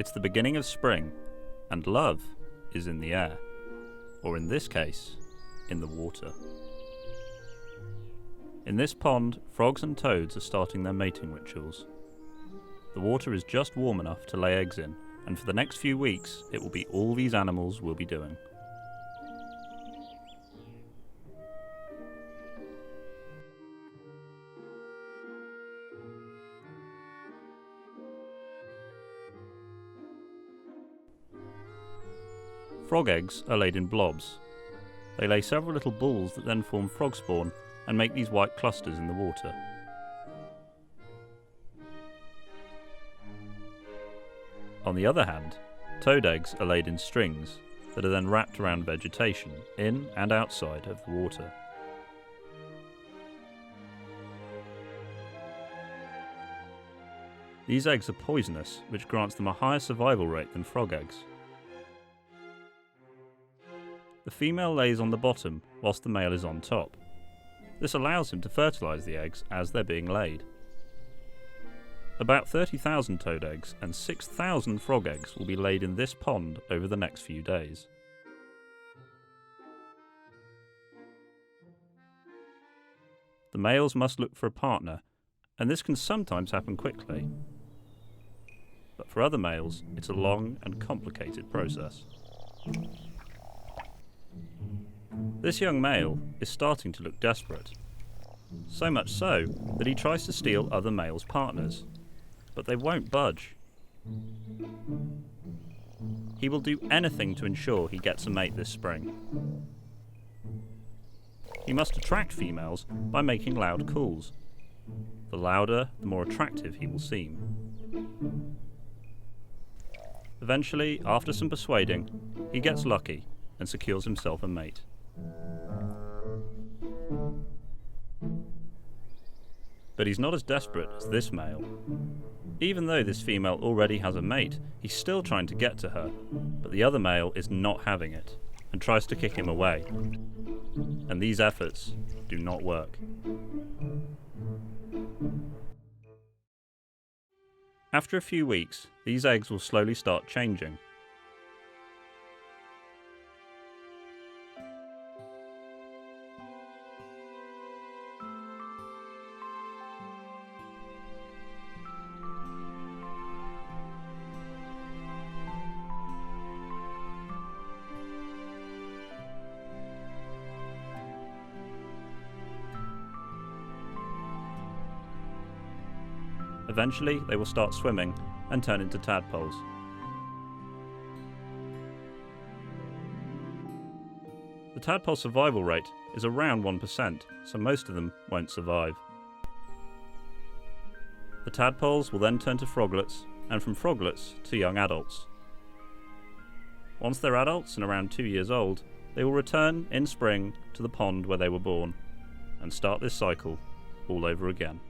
It's the beginning of spring, and love is in the air. Or in this case, in the water. In this pond, frogs and toads are starting their mating rituals. The water is just warm enough to lay eggs in, and for the next few weeks, it will be all these animals will be doing. Frog eggs are laid in blobs. They lay several little balls that then form frog spawn and make these white clusters in the water. On the other hand, toad eggs are laid in strings that are then wrapped around vegetation in and outside of the water. These eggs are poisonous, which grants them a higher survival rate than frog eggs. The female lays on the bottom whilst the male is on top. This allows him to fertilise the eggs as they're being laid. About 30,000 toad eggs and 6,000 frog eggs will be laid in this pond over the next few days. The males must look for a partner, and this can sometimes happen quickly. But for other males, it's a long and complicated process. This young male is starting to look desperate. So much so that he tries to steal other males' partners, but they won't budge. He will do anything to ensure he gets a mate this spring. He must attract females by making loud calls. The louder, the more attractive he will seem. Eventually, after some persuading, he gets lucky and secures himself a mate. But he's not as desperate as this male. Even though this female already has a mate, he's still trying to get to her, but the other male is not having it, and tries to kick him away. And these efforts do not work. After a few weeks, these eggs will slowly start changing. Eventually, they will start swimming and turn into tadpoles. The tadpole survival rate is around 1%, so most of them won't survive. The tadpoles will then turn to froglets, and from froglets to young adults. Once they're adults and around 2 years old, they will return in spring to the pond where they were born, and start this cycle all over again.